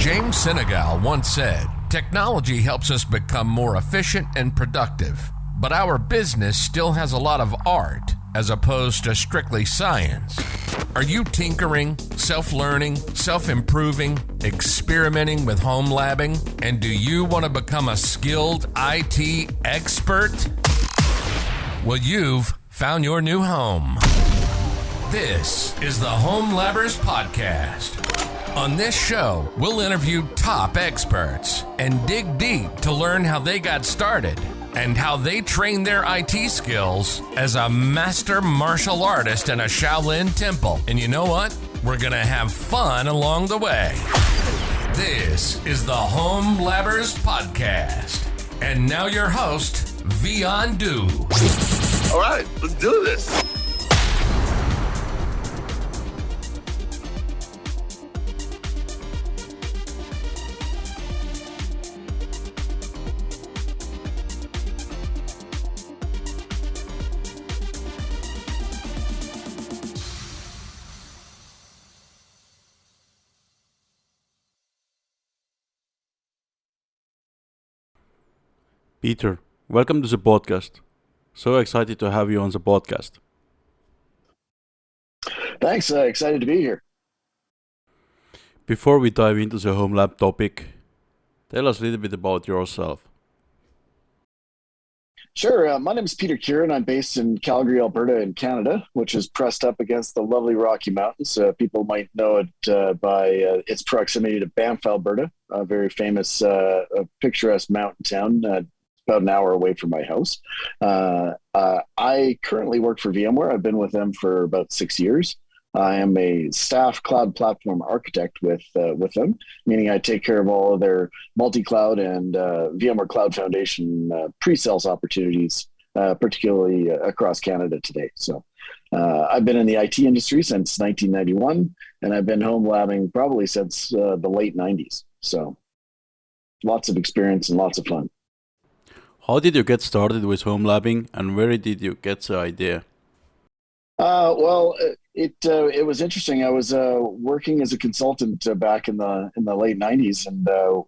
James Senegal once said, "Technology helps us become more efficient and productive, but our business still has a lot of art as opposed to strictly science." Are you tinkering, self-learning, self-improving, experimenting with home labbing? And do you want to become a skilled IT expert? Well, you've found your new home. This is the Home Labbers Podcast. On this show, we'll interview top experts and dig deep to learn how they got started and how they trained their IT skills as a master martial artist in a Shaolin temple. And you know what? We're going to have fun along the way. This is the Home Labbers Podcast. And now your host, Vian Du. All right, let's do this. Peter, welcome to the podcast. So excited to have you on the podcast. Thanks. Excited to be here. Before we dive into the home lab topic, tell us a little bit about yourself. Sure. My name is Peter Kieren. I'm based in Calgary, Alberta in Canada, which is pressed up against the lovely Rocky Mountains. People might know it by its proximity to Banff, Alberta, a very famous, picturesque mountain town. About an hour away from my house. I currently work for VMware. I've been with them for about 6 years. I am a staff cloud platform architect with them, meaning I take care of all of their multi-cloud and VMware Cloud Foundation pre-sales opportunities, particularly across Canada today. So I've been in the IT industry since 1991, and I've been home labbing probably since the late 90s. So lots of experience and lots of fun. How did you get started with home labbing, and where did you get the idea? Well, it was interesting. I was working as a consultant back in the late 90s, and I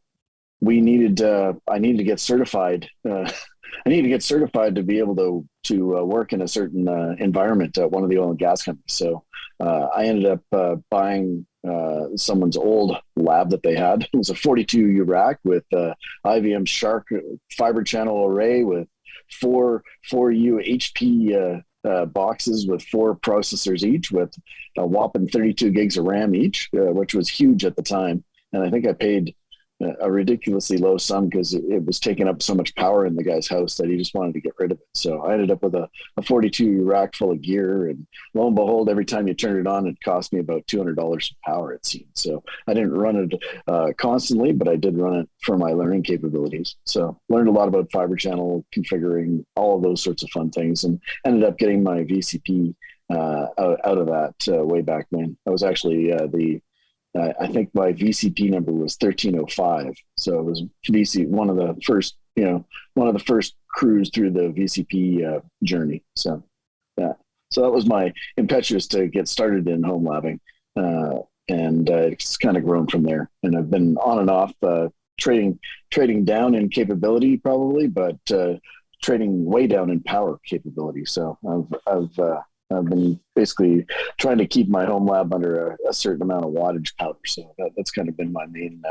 needed to get certified. I needed to get certified to be able to work in a certain environment at one of the oil and gas companies. So I ended up buying someone's old lab that they had. It was a 42U rack with IBM Shark fiber channel array with four U HP boxes with 4 processors each, with a whopping 32 gigs of RAM each, which was huge at the time. And I think I paid a ridiculously low sum because it was taking up so much power in the guy's house that he just wanted to get rid of it. So I ended up with a 42 rack full of gear, and lo and behold, every time you turn it on, it cost me about $200 of power, it seemed. So I didn't run it constantly, but I did run it for my learning capabilities. So learned a lot about fiber channel configuring, all of those sorts of fun things, and ended up getting my VCP out of that way back when. I was actually I think my VCP number was 1305. So it was one of the first crews through the VCP journey. So that was my impetus to get started in home labbing. And it's kind of grown from there. And I've been on and off trading down in capability probably, but trading way down in power capability. So I've been basically trying to keep my home lab under a certain amount of wattage power. So that's kind of been my main.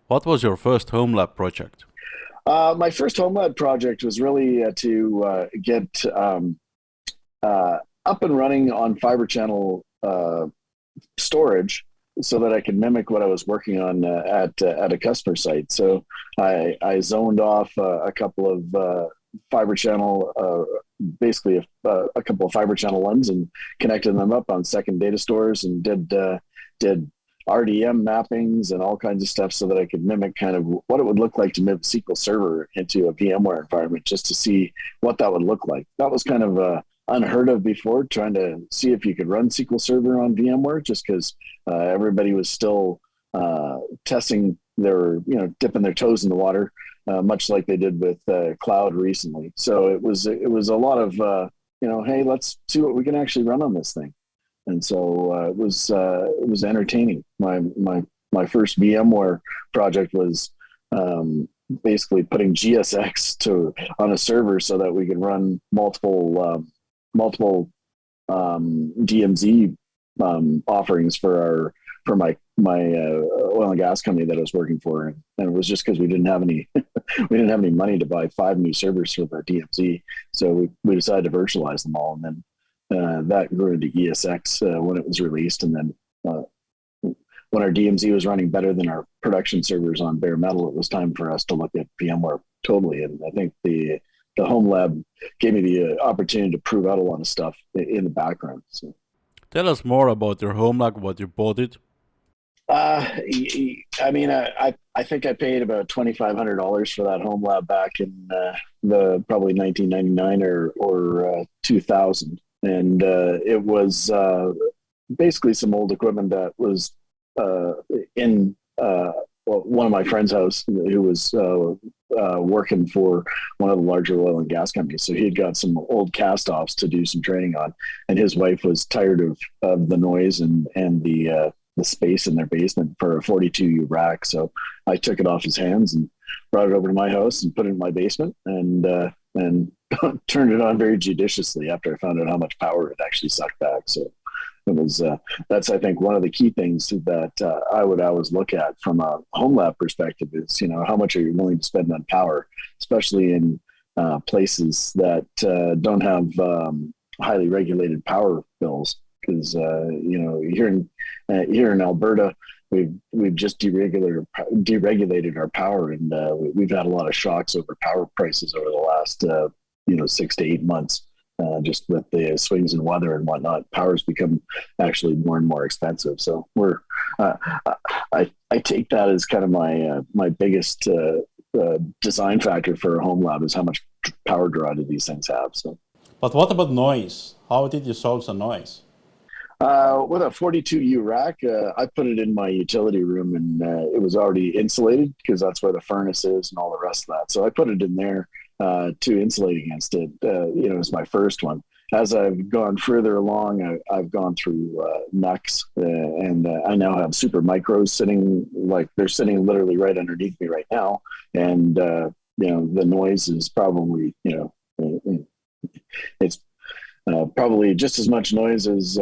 What was your first home lab project? My first home lab project was really to get up and running on fiber channel storage, so that I could mimic what I was working on at a customer site. So I zoned off a couple of fiber channel, basically a couple of fiber channel ones, and connected them up on second data stores, and did RDM mappings and all kinds of stuff so that I could mimic kind of what it would look like to move a SQL Server into a VMware environment, just to see what that would look like. That was kind of unheard of before, trying to see if you could run SQL Server on VMware, just because everybody was still testing their, dipping their toes in the water, much like they did with cloud recently. So it was a lot of, hey, let's see what we can actually run on this thing. And so it was entertaining. My my first VMware project was basically putting GSX on a server so that we could run multiple DMZ offerings for my oil and gas company that I was working for, and it was just because we didn't have any money to buy 5 new servers for the DMZ, so we decided to virtualize them all, and then that grew into ESX when it was released, and then when our DMZ was running better than our production servers on bare metal, it was time for us to look at VMware totally, and I think the home lab gave me the opportunity to prove out a lot of stuff in the background. So. Tell us more about your home lab, what you bought it. I mean, I think I paid about $2,500 for that home lab back in the probably 1999 or 2000, and it was basically some old equipment that was in one of my friend's house, who was working for one of the larger oil and gas companies. So he had got some old cast-offs to do some training on, and his wife was tired of the noise and the space in their basement for a 42U rack. So I took it off his hands and brought it over to my house and put it in my basement, and turned it on very judiciously after I found out how much power it actually sucked back. So it was that's, I think, one of the key things that I would always look at from a home lab perspective is, how much are you willing to spend on power, especially in places that don't have highly regulated power bills. Because here in Alberta, we've just deregulated our power, and we've had a lot of shocks over power prices over the last 6 to 8 months. Just with the swings in weather and whatnot, power's become actually more and more expensive. So I take that as kind of my biggest design factor for a home lab is how much power draw do these things have. So, but what about noise? How did you solve the noise? With a 42U rack, I put it in my utility room, and it was already insulated because that's where the furnace is and all the rest of that. So I put it in there to insulate against it. It was my first one. As I've gone further along, I've gone through NUCs, and I now have super micros they're sitting literally right underneath me right now. And, the noise is probably, it's probably just as much noise as,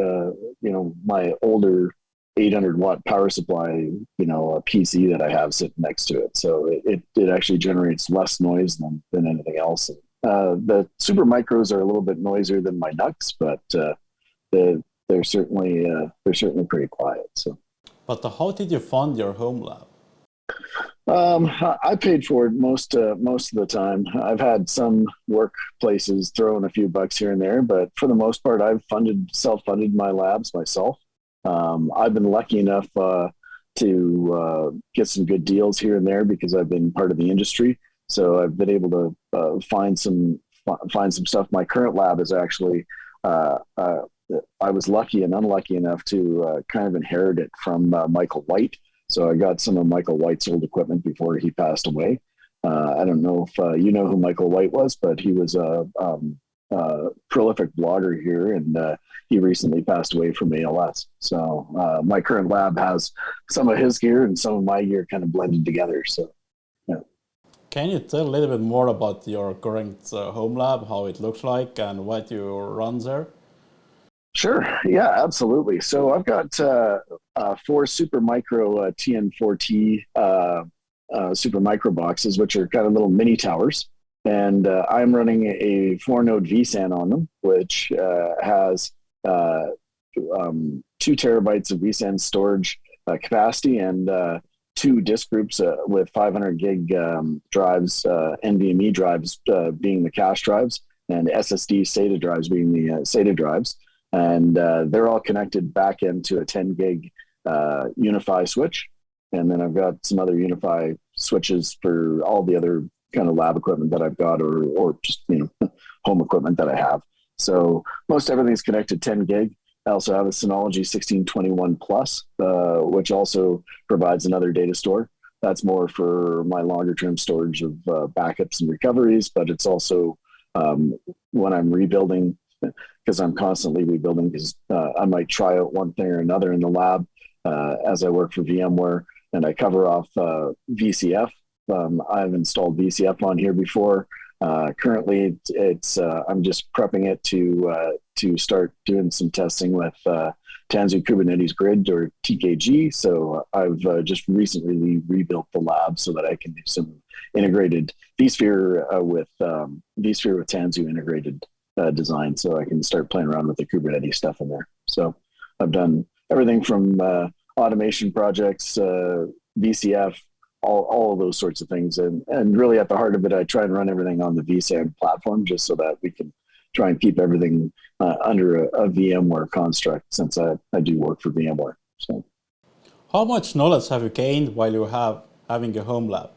my older 800-watt power supply, a PC that I have sitting next to it. So it actually generates less noise than anything else. The super micros are a little bit noisier than my NUCs, but they're certainly pretty quiet. So. But how did you fund your home lab? I paid for it most of the time. I've had some workplaces throw in a few bucks here and there, but for the most part, I've self-funded my labs myself. I've been lucky enough to get some good deals here and there because I've been part of the industry. So I've been able to find some stuff. My current lab is actually I was lucky and unlucky enough to kind of inherit it from Michael White. So I got some of Michael White's old equipment before he passed away. I don't know if you know who Michael White was, but he was a prolific blogger here, and he recently passed away from ALS. So my current lab has some of his gear and some of my gear kind of blended together. So, yeah. Can you tell a little bit more about your current home lab, how it looks like, and what you run there? Sure. Yeah, absolutely. So I've got 4 super micro TN4T super micro boxes, which are kind of little mini towers. And I'm running a 4-node vSAN on them, which has 2 terabytes of vSAN storage capacity and 2 disk groups with 500 gig drives, NVMe drives being the cache drives, and SSD SATA drives being the SATA drives. And they're all connected back into a 10 gig Unify switch. And then I've got some other Unify switches for all the other kind of lab equipment that I've got, or just, home equipment that I have. So most everything's connected 10 gig. I also have a Synology 1621 Plus, which also provides another data store. That's more for my longer term storage of backups and recoveries, but it's also when I'm rebuilding, because I'm constantly rebuilding, because I might try out one thing or another in the lab as I work for VMware. and I cover off VCF. I've installed VCF on here before. Currently, it's I'm just prepping it to start doing some testing with Tanzu Kubernetes Grid, or TKG. So I've just recently rebuilt the lab so that I can do some integrated vSphere with Tanzu integrated design, so I can start playing around with the Kubernetes stuff in there. So I've done everything from automation projects, VCF, all of those sorts of things. And really at the heart of it, I try and run everything on the vSAN platform just so that we can try and keep everything under a VMware construct, since I do work for VMware. So, how much knowledge have you gained while you having a home lab?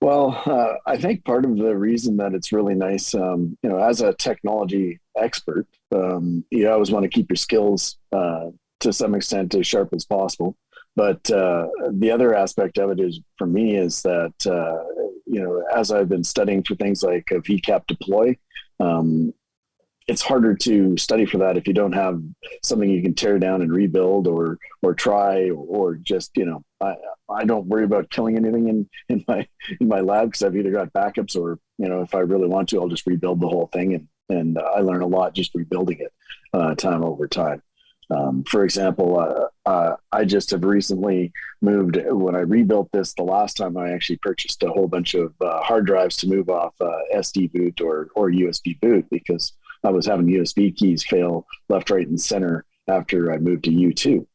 Well, I think part of the reason that it's really nice, as a technology expert, you always want to keep your skills to some extent as sharp as possible. But the other aspect of it is, for me, is that, as I've been studying for things like a VCAP deploy, it's harder to study for that if you don't have something you can tear down and rebuild or try, or just, I don't worry about killing anything in my lab, because I've either got backups or, if I really want to, I'll just rebuild the whole thing. And I learn a lot just rebuilding it time over time. For example, I just have recently moved. When I rebuilt this, the last time, I actually purchased a whole bunch of hard drives to move off SD boot or USB boot, because I was having USB keys fail left, right, and center after I moved to U2.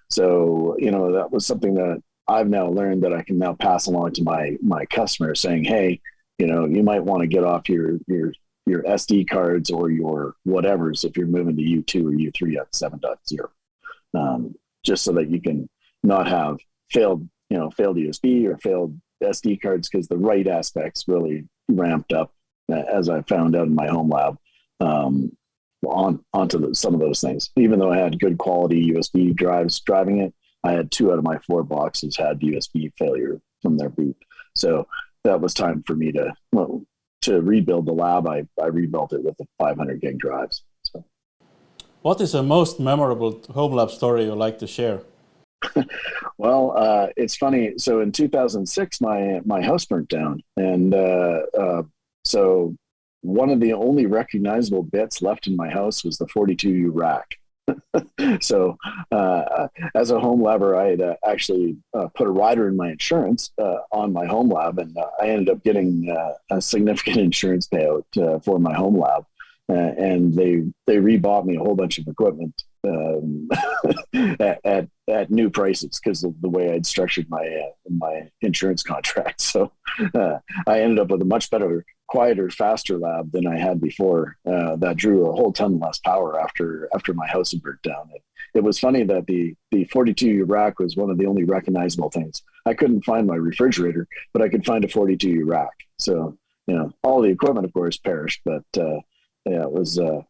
So, that was something that I've now learned that I can now pass along to my customers, saying, hey, you might want to get off your SD cards or your whatevers if you're moving to U2 or U3 at 7.0, just so that you can not have failed USB or failed SD cards, because the write aspects really ramped up, as I found out in my home lab, onto some of those things. Even though I had good quality USB drives driving it, I had 2 out of my 4 boxes had USB failure from their boot. So that was time for me to rebuild the lab. I rebuilt it with the 500 gig drives. So, what is the most memorable home lab story you like to share? Well, it's funny. So in 2006, my house burnt down, and so one of the only recognizable bits left in my house was the 42U rack. So as a home labber, I had actually put a rider in my insurance on my home lab, and I ended up getting a significant insurance payout for my home lab, and they rebought me a whole bunch of equipment at new prices, because of the way I'd structured my insurance contract. So I ended up with a much better, quieter, faster lab than I had before, that drew a whole ton less power after my house had burnt down. It was funny that the 42U rack was one of the only recognizable things. I couldn't find my refrigerator, but I could find a 42U rack. So, all the equipment, of course, perished, but yeah, it was the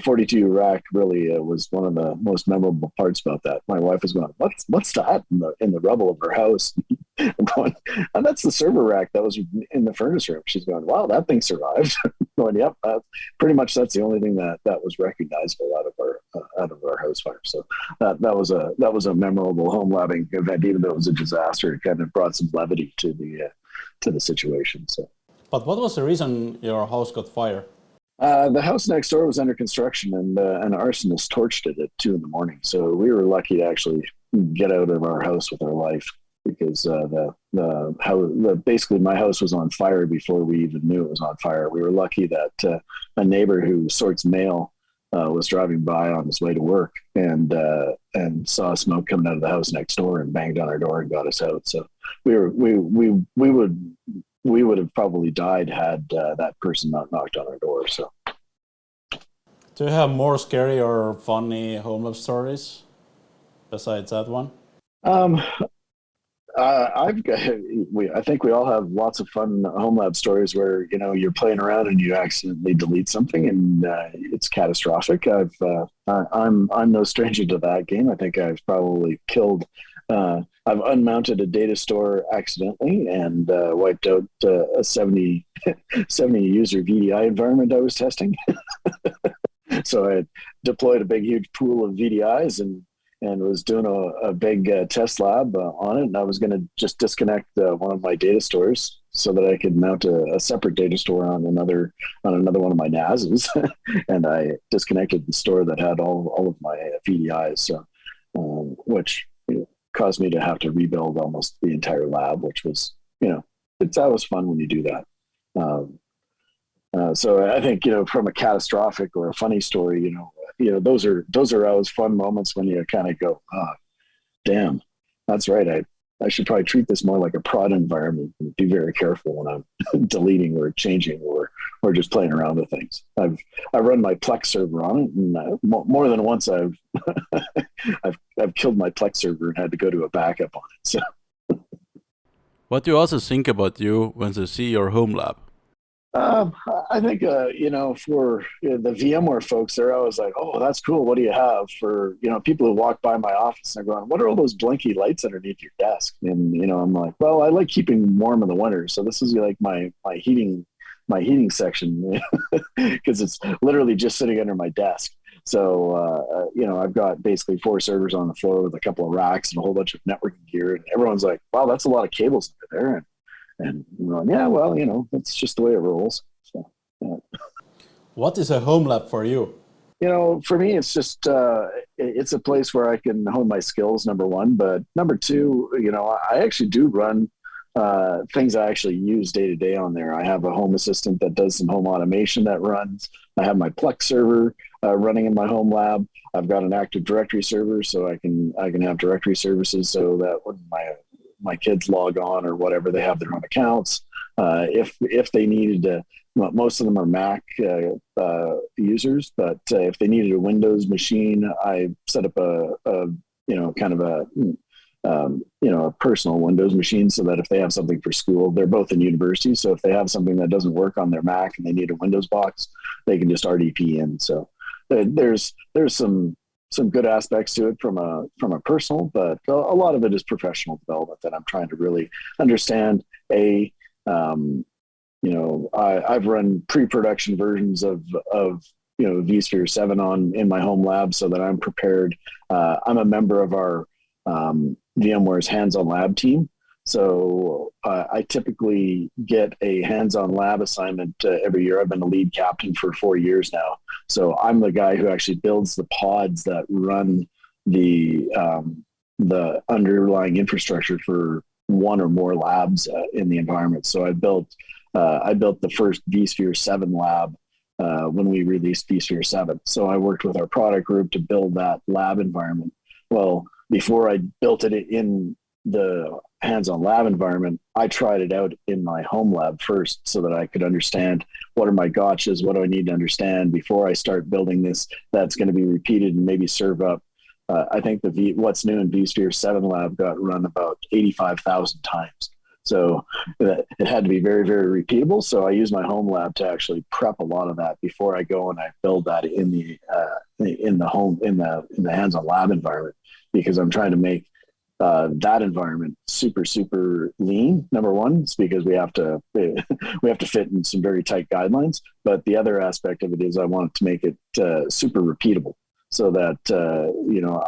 42 rack really was one of the most memorable parts about that. My wife was going, "What's that in the rubble of her house?" I'm going, "And that's the server rack that was in the furnace room." She's going, "Wow, that thing survived." I'm going, "Yep, pretty much that's the only thing that was recognizable out of our house fire." So that was a memorable home labbing event, even though it was a disaster. It kind of brought some levity to the situation. So, but what was the reason your house got fire? The house next door was under construction, and an arsonist torched it at 2 a.m. So we were lucky to actually get out of our house with our life, because basically my house was on fire before we even knew it was on fire. We were lucky that a neighbor who sorts mail was driving by on his way to work and saw smoke coming out of the house next door and banged on our door and got us out. So we would have probably died had that person not knocked on our door. So, do you have more scary or funny home lab stories besides that one? I think we all have lots of fun home lab stories where you're playing around and you accidentally delete something and it's catastrophic. I'm no stranger to that game. I think I've probably killed. I've unmounted a data store accidentally and wiped out a 70 user VDI environment I was testing. So I deployed a big, huge pool of VDIs and and was doing a big test lab on it. And I was going to just disconnect one of my data stores so that I could mount a separate data store on another one of my NASs. And I disconnected the store that had all of my VDIs, so which caused me to have to rebuild almost the entire lab, which was, it's always fun when you do that. So I think, from a catastrophic or a funny story, those are always fun moments when you kind of go, damn, that's right. I should probably treat this more like a prod environment and be very careful when I'm deleting or changing or just playing around with things. I run my Plex server on it, and more than once I've killed my Plex server and had to go to a backup on it. So, what do you also think about you when they see your home lab? I think, for the VMware folks, they're always like, oh, that's cool. What do you have? For, people who walk by my office and they're going, what are all those blinky lights underneath your desk? And, I'm like, well, I like keeping warm in the winter. So this is like my heating section because it's literally just sitting under my desk. So, I've got basically 4 servers on the floor with a couple of racks and a whole bunch of networking gear. And everyone's like, wow, that's a lot of cables under there. And I'm going, yeah, well, that's just the way it rolls. So, yeah. What is a home lab for you? For me, it's just, it's a place where I can hone my skills, number one. But number two, I actually do run things I actually use day to day on there. I have a home assistant that does some home automation that runs. I have my Plex server running in my home lab. I've got an Active Directory server, so I can have directory services so that when my kids log on or whatever, they have their own accounts. If they needed to, most of them are Mac users, but if they needed a Windows machine, I set up a personal Windows machine so that if they have something for school, they're both in university. So if they have something that doesn't work on their Mac and they need a Windows box, they can just RDP in. So there's some good aspects to it from a personal, but a lot of it is professional development that I'm trying to really understand. I've run pre-production versions of vSphere 7 in my home lab so that I'm prepared. I'm a member of our VMware's Handson lab team. So I typically get a hands-on lab assignment every year. I've been the lead captain for 4 years now. So I'm the guy who actually builds the pods that run the underlying infrastructure for one or more labs in the environment. So I built the first vSphere 7 lab when we released vSphere 7. So I worked with our product group to build that lab environment. Well, before I built it in the hands-on lab environment, I tried it out in my home lab first so that I could understand what are my gotchas, what do I need to understand before I start building this that's going to be repeated and maybe serve up. I think what's new in vSphere 7 lab got run about 85,000 times. So it had to be very, very repeatable. So I use my home lab to actually prep a lot of that before I go and I build that in the hands-on lab environment, because I'm trying to make that environment super, super lean. Number one, it's because we have to fit in some very tight guidelines. But the other aspect of it is I want to make it super repeatable, so that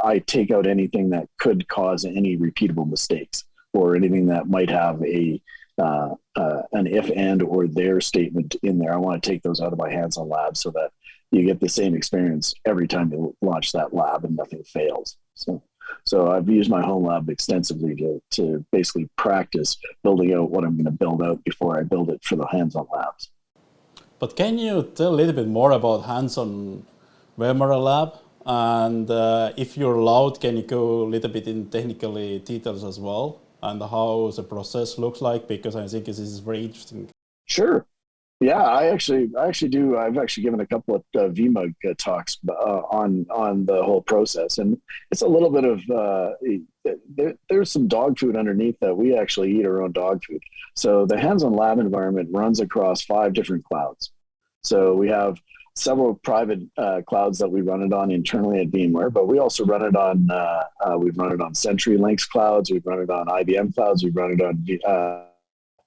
I take out anything that could cause any repeatable mistakes or anything that might have an if and or their statement in there. I want to take those out of my hands-on lab so that you get the same experience every time you launch that lab and nothing fails. So I've used my home lab extensively to basically practice building out what I'm going to build out before I build it for the hands-on labs. But can you tell a little bit more about Handson VMware Lab? And if you're allowed, can you go a little bit in technical details as well, and how the process looks like? Because I think this is very interesting. Sure. Yeah, I actually do. I've actually given a couple of VMUG talks on the whole process, and it's a little bit of there's some dog food underneath that we actually eat our own dog food. So the hands-on lab environment runs across 5 different clouds. So we have several private clouds that we run it on internally at VMware, but we also run it on we've run it on CenturyLinks clouds, we've run it on IBM clouds, we've run it on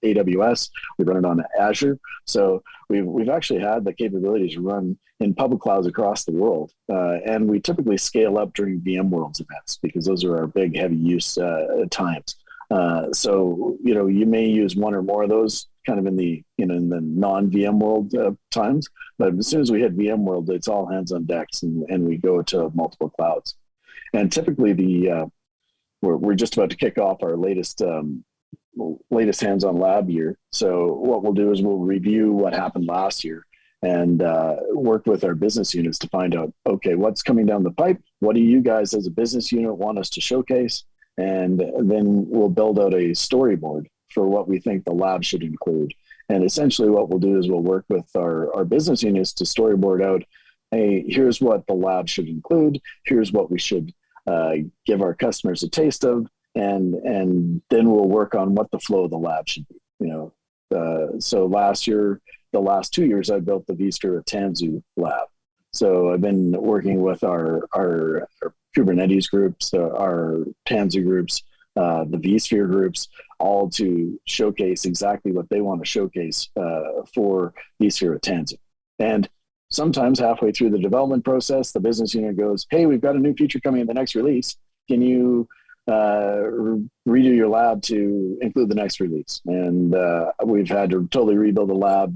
AWS. We run it on Azure. So we've actually had the capabilities to run in public clouds across the world. And we typically scale up during VMworld's events because those are our big heavy use times. So, you may use one or more of those kind of in the non-VMworld times, but as soon as we hit VMworld, it's all hands on decks and we go to multiple clouds. And typically we're just about to kick off our latest hands-on lab year. So what we'll do is we'll review what happened last year and work with our business units to find out, okay, what's coming down the pipe? What do you guys as a business unit want us to showcase? And then we'll build out a storyboard for what we think the lab should include. And essentially what we'll do is we'll work with our business units to storyboard out, hey, here's what the lab should include. Here's what we should give our customers a taste of. And then we'll work on what the flow of the lab should be. So the last 2 years, I built the vSphere Tanzu lab. So I've been working with our Kubernetes groups, our Tanzu groups, the vSphere groups, all to showcase exactly what they want to showcase for vSphere Tanzu. And sometimes halfway through the development process, the business unit goes, hey, we've got a new feature coming in the next release. Can you redo your lab to include the next release? And we've had to totally rebuild the lab.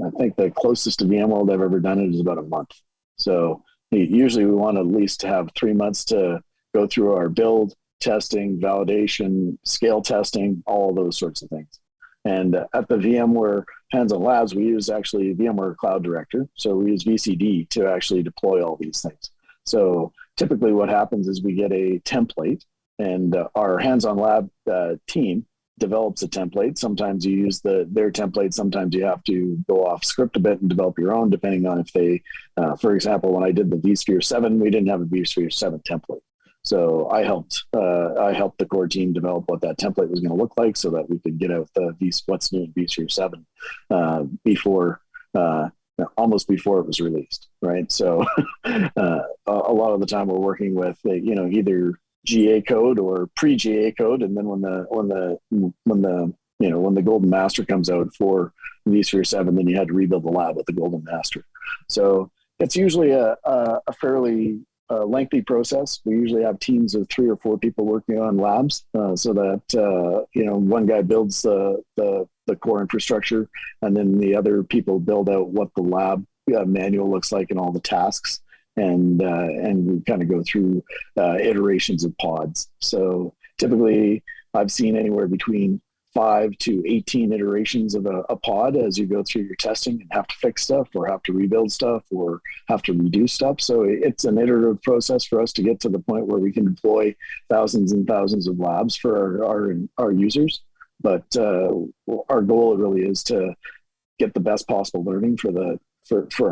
I think the closest to VMworld I've ever done it is about a month. So usually we want to at least have 3 months to go through our build, testing, validation, scale testing, all those sorts of things. And at the VMware Hands-on Labs, we use actually VMware Cloud Director. So we use VCD to actually deploy all these things. So typically what happens is we get a template and our Hands-on Lab team develops a template. Sometimes you use their template. Sometimes you have to go off script a bit and develop your own, depending on if they, for example, when I did the vSphere 7, we didn't have a vSphere 7 template. So I helped the core team develop what that template was going to look like so that we could get out what's new in vSphere 7 almost before it was released, right? So a lot of the time we're working with either GA code or pre-GA code, and then when the golden master comes out for vSphere 7, then you had to rebuild the lab with the golden master. So it's usually a fairly lengthy process. We usually have teams of 3 or 4 people working on labs, so that one guy builds the core infrastructure, and then the other people build out what the lab manual looks like and all the tasks. And we kind of go through iterations of pods. So typically, I've seen anywhere between 5 to 18 iterations of a pod as you go through your testing and have to fix stuff or have to rebuild stuff or have to redo stuff. So it's an iterative process for us to get to the point where we can deploy thousands and thousands of labs for our users. But our goal really is to get the best possible learning for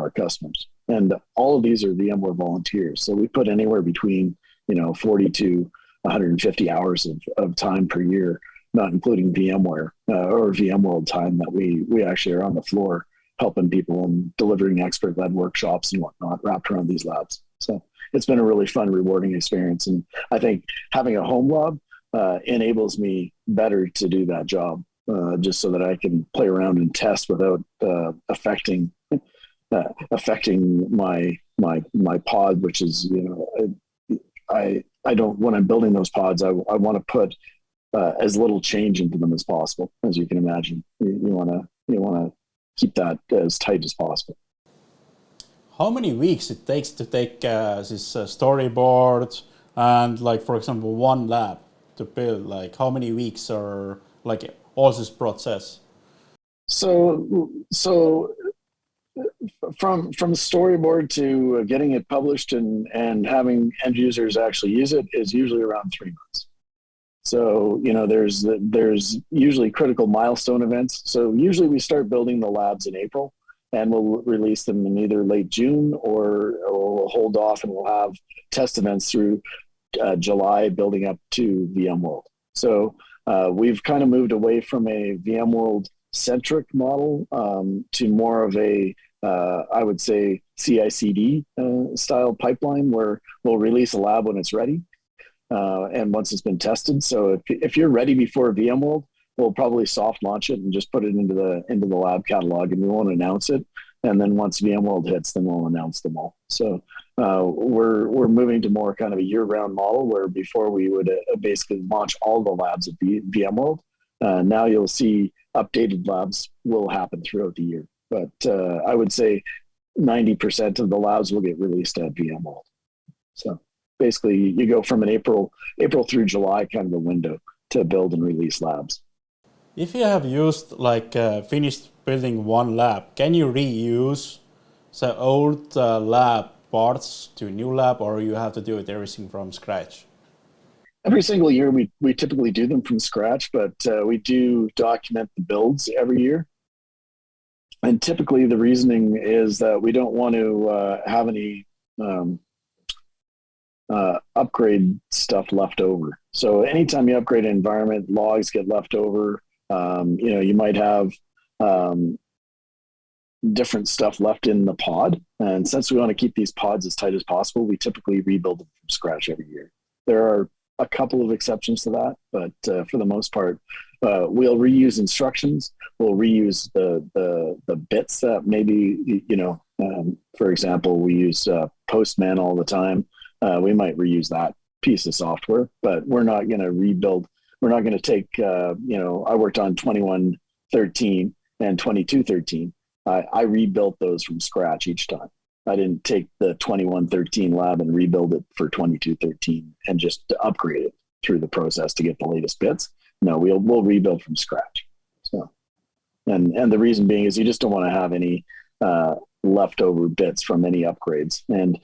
our customers. And all of these are VMware volunteers. So we put anywhere between 40 to 150 hours of time per year, not including VMware or VMworld time that we actually are on the floor helping people and delivering expert-led workshops and whatnot wrapped around these labs. So it's been a really fun, rewarding experience. And I think having a home lab enables me better to do that job, just so that I can play around and test without affecting my pod, which is, I don't, when I'm building those pods, I want to put as little change into them as possible. As you can imagine, you want to keep that as tight as possible. How many weeks it takes to take this storyboard and, like, for example, one lab to build? Like, how many weeks are like all this process? So from storyboard to getting it published and having end users actually use it is usually around 3 months. So there's usually critical milestone events. So usually we start building the labs in April, and we'll release them in either late June or we'll hold off and we'll have test events through July, building up to VMworld. So we've kind of moved away from a VMworld centric model to more of a I would say CI/CD style pipeline, where we'll release a lab when it's ready. and once it's been tested. So if you're ready before VMworld, we'll probably soft launch it and just put it into the lab catalog, and we won't announce it. And then once VMworld hits, then we'll announce them all. So we're moving to more kind of a year-round model, where before we would basically launch all the labs at VMworld. Now you'll see updated labs will happen throughout the year, but I would say 90% of the labs will get released at VMworld. So basically, you go from an April through July kind of a window to build and release labs. If you have used finished building one lab, can you reuse the old lab parts to new lab, or you have to do it everything from scratch? Every single year, we typically do them from scratch, but we do document the builds every year. And typically, the reasoning is that we don't want to have any upgrade stuff left over. So anytime you upgrade an environment, logs get left over. You might have different stuff left in the pod. And since we want to keep these pods as tight as possible, we typically rebuild them from scratch every year. There are a couple of exceptions to that, but for the most part, we'll reuse instructions. We'll reuse the bits that maybe, for example, we use Postman all the time. We might reuse that piece of software, but we're not going to rebuild. We're not going to take, I worked on 2113 and 2213. I rebuilt those from scratch each time. I didn't take the 2113 lab and rebuild it for 2213 and just upgrade it through the process to get the latest bits. No, we'll rebuild from scratch. So, and the reason being is you just don't want to have any leftover bits from any upgrades. And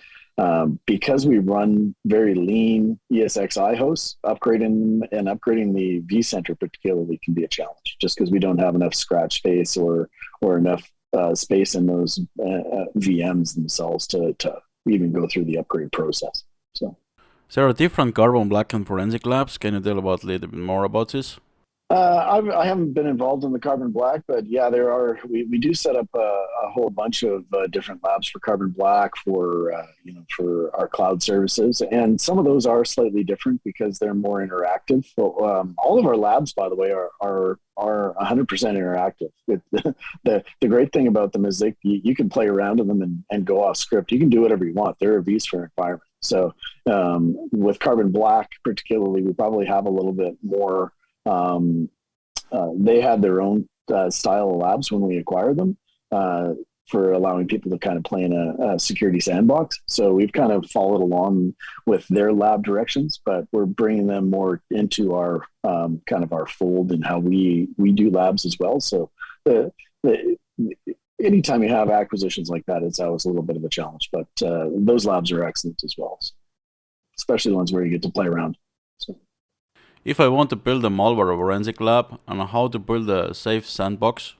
because we run very lean ESXi hosts, upgrading the vCenter particularly can be a challenge, just because we don't have enough scratch space or enough space in those VMs themselves to even go through the upgrade process. So there are different carbon black and forensic labs. Can you tell about a little bit more about this? I haven't been involved in the carbon black, but yeah, there are. We do set up a whole bunch of different labs for carbon black for our cloud services, and some of those are slightly different because they're more interactive. So, all of our labs, by the way, are 100% interactive. The great thing about them is you can play around in them and go off script. You can do whatever you want. They're a vSphere environment. So with carbon black particularly, we probably have a little bit more. They had their own style of labs when we acquired them for allowing people to kind of play in a security sandbox. So we've kind of followed along with their lab directions, but we're bringing them more into our kind of our fold and how we do labs as well. So anytime you have acquisitions like that, it's always a little bit of a challenge, but those labs are excellent as well, especially the ones where you get to play around. So. If I want to build a malware forensic lab, and how to build a safe sandbox?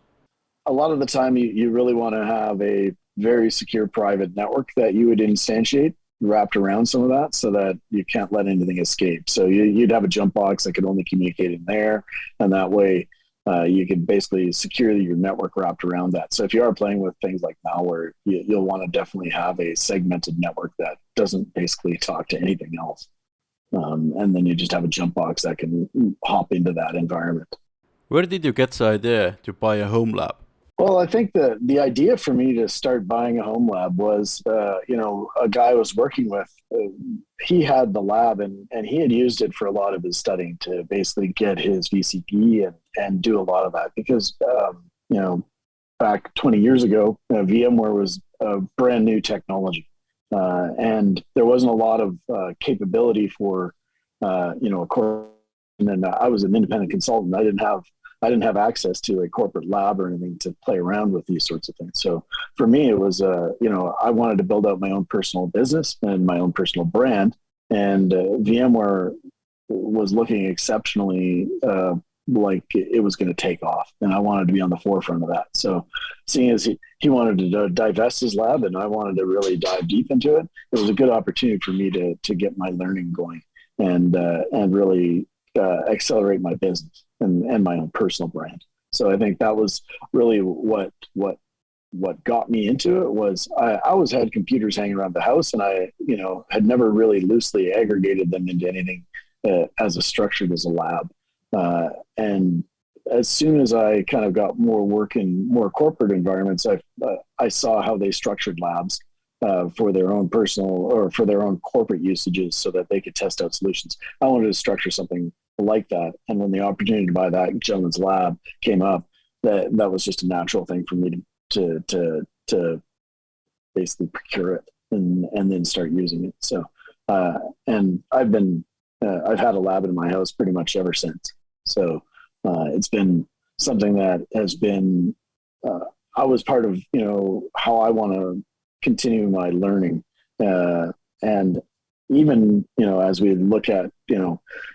A lot of the time, you really want to have a very secure private network that you would instantiate wrapped around some of that so that you can't let anything escape. So you'd have a jump box that could only communicate in there, and that way you can basically secure your network wrapped around that. So if you are playing with things like malware, you'll want to definitely have a segmented network that doesn't basically talk to anything else. And then you just have a jump box that can hop into that environment. Where did you get the idea to buy a home lab? Well, I think the idea for me to start buying a home lab was, a guy I was working with, he had the lab and he had used it for a lot of his studying to basically get his VCP and do a lot of that because, back 20 years ago, VMware was a brand new technology. And there wasn't a lot of capability for, a corporate. And then I was an independent consultant. I didn't have access to a corporate lab or anything to play around with these sorts of things. So for me, it was, I wanted to build out my own personal business and my own personal brand. And VMware was looking exceptionally like it was going to take off, and I wanted to be on the forefront of that. So seeing as he wanted to divest his lab and I wanted to really dive deep into it, it was a good opportunity for me to get my learning going and really accelerate my business and my own personal brand. So I think that was really what got me into it. Was I always had computers hanging around the house, and I had never really loosely aggregated them into anything as structured as a lab. And as soon as I kind of got more work in more corporate environments, I saw how they structured labs for their own personal or for their own corporate usages so that they could test out solutions. I wanted to structure something like that. And when the opportunity to buy that gentleman's lab came up, that was just a natural thing for me to basically procure it and then start using it. So, and I've had a lab in my house pretty much ever since. So it's been something that has been, I was part of, how I want to continue my learning. And even, as we look at,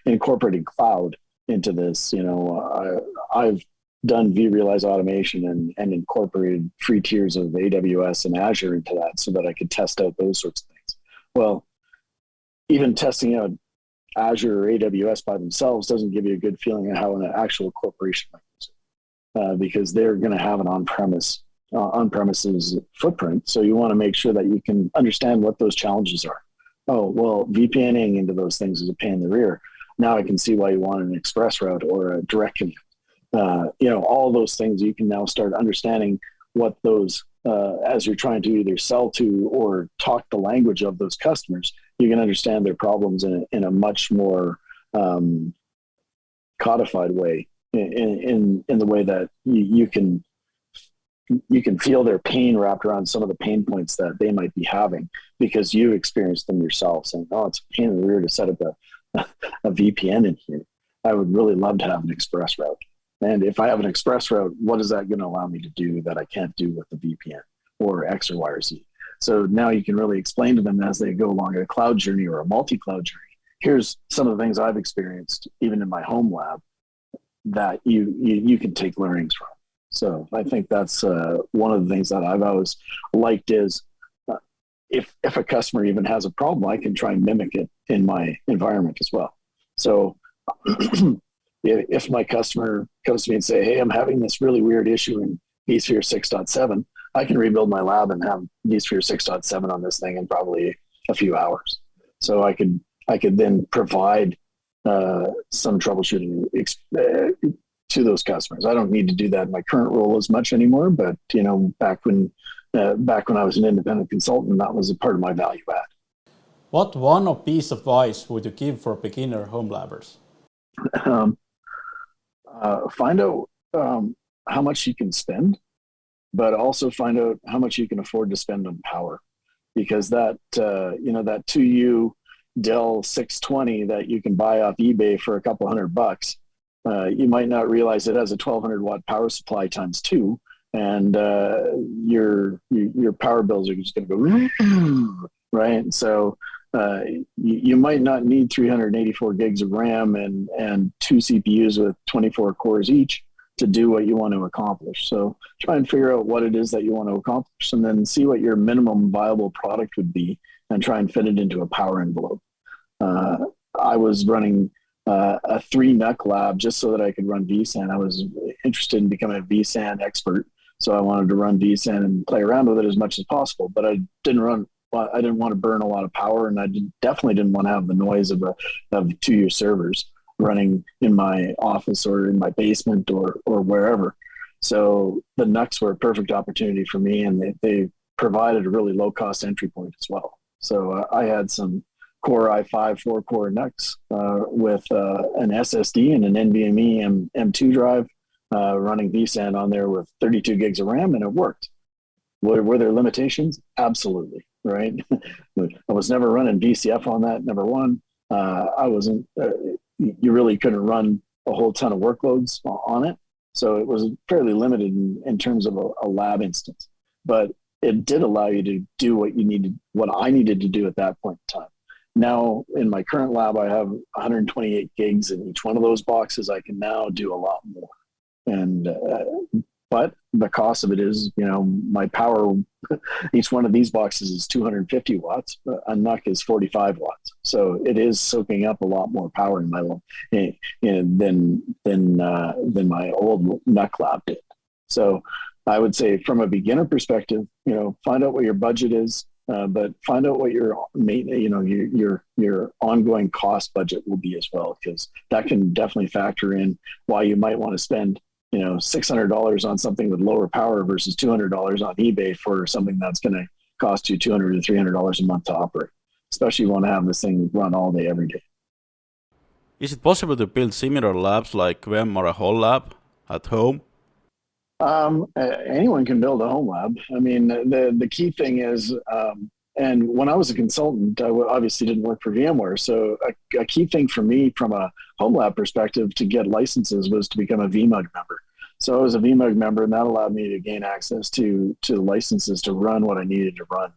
incorporating cloud into this, I've done vRealize automation and incorporated free tiers of AWS and Azure into that so that I could test out those sorts of things. Well, even testing out Azure or AWS by themselves doesn't give you a good feeling of how an actual corporation might use it, because they're going to have an on-premises footprint. So you want to make sure that you can understand what those challenges are. Oh, well, VPNing into those things is a pain in the rear. Now I can see why you want an express route or a direct connect. All those things you can now start understanding what those, as you're trying to either sell to or talk the language of those customers, you can understand their problems in a much more codified way, in the way that you can feel their pain wrapped around some of the pain points that they might be having because you experienced them yourself, saying, oh, it's a pain in the rear to set up a VPN in here. I would really love to have an express route. And if I have an express route, what is that going to allow me to do that I can't do with the VPN or X or Y or Z? So now you can really explain to them as they go along a cloud journey or a multi-cloud journey. Here's some of the things I've experienced, even in my home lab, that you can take learnings from. So I think that's one of the things that I've always liked is if a customer even has a problem, I can try and mimic it in my environment as well. So if my customer comes to me and say, hey, I'm having this really weird issue in vSphere 6.7, I can rebuild my lab and have vSphere 6.7 on this thing in probably a few hours. So I could then provide some troubleshooting to those customers. I don't need to do that in my current role as much anymore, but back when I was an independent consultant, that was a part of my value add. What one piece of advice would you give for beginner home labbers? Find out how much you can spend, but also find out how much you can afford to spend on power, because that 2U Dell 620 that you can buy off eBay for a couple $100, you might not realize it has a 1200 watt power supply times 2, and your power bills are just going to go right. So you might not need 384 gigs of RAM and 2 CPUs with 24 cores each to do what you want to accomplish. So try and figure out what it is that you want to accomplish, and then see what your minimum viable product would be and try and fit it into a power envelope. I was running a 3 NUC lab just so that I could run vSAN. I was interested in becoming a vSAN expert, so I wanted to run vSAN and play around with it as much as possible, but I didn't want to burn a lot of power, and I definitely didn't want to have the noise of 2U servers running in my office or in my basement or wherever. So the NUCs were a perfect opportunity for me, and they provided a really low cost entry point as well. So I had some Core i5 4-core NUCs with an SSD and an NVMe M2 drive running vSAN on there with 32 gigs of RAM, and it worked. Were there limitations? Absolutely, right? I was never running VCF on that, number one. I wasn't, you really couldn't run a whole ton of workloads on it. So it was fairly limited in terms of a lab instance. But it did allow you to do what I needed to do at that point in time. Now, in my current lab, I have 128 gigs in each one of those boxes. I can now do a lot more. And but the cost of it is, my power, each one of these boxes is 250 watts, a NUC is 45 watts. So it is soaking up a lot more power in my than my old NUC lab did. So I would say from a beginner perspective, find out what your budget is, but find out what your your ongoing cost budget will be as well, because that can definitely factor in why you might want to spend $600 on something with lower power versus $200 on eBay for something that's going to cost you $200 to $300 a month to operate, especially if you want to have this thing run all day, every day. Is it possible to build similar labs like VEM or a whole lab at home? Anyone can build a home lab. I mean, the key thing is, and when I was a consultant, I obviously didn't work for VMware. So a key thing for me from a home lab perspective to get licenses was to become a VMUG member. So I was a VMUG member, and that allowed me to gain access to licenses to run what I needed to run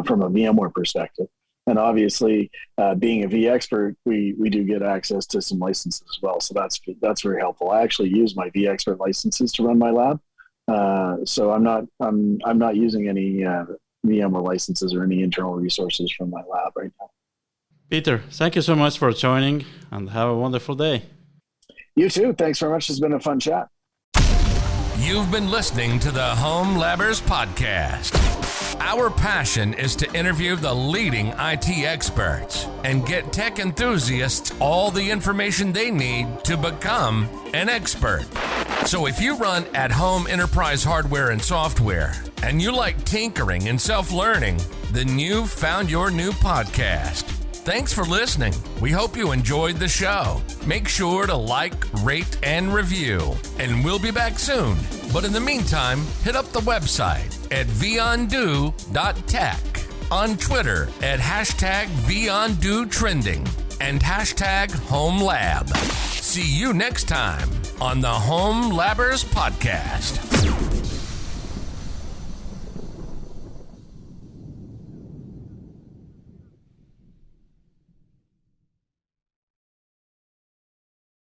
from a VMware perspective. And obviously, being a vExpert, we do get access to some licenses as well. So that's very helpful. I actually use my vExpert licenses to run my lab. So I'm not using any VMware licenses or any internal resources from my lab right now. Peter, thank you so much for joining, and have a wonderful day. You too. Thanks very much. It's been a fun chat. You've been listening to the Home Labbers Podcast. Our passion is to interview the leading IT experts and get tech enthusiasts all the information they need to become an expert. So if you run at-home enterprise hardware and software, and you like tinkering and self-learning, then you've found your new podcast. Thanks for listening. We hope you enjoyed the show. Make sure to like, rate, and review. And we'll be back soon. But in the meantime, hit up the website at vundo.tech, on Twitter at #VUndoTrending, and #HomeLab. See you next time on the Home Labbers Podcast.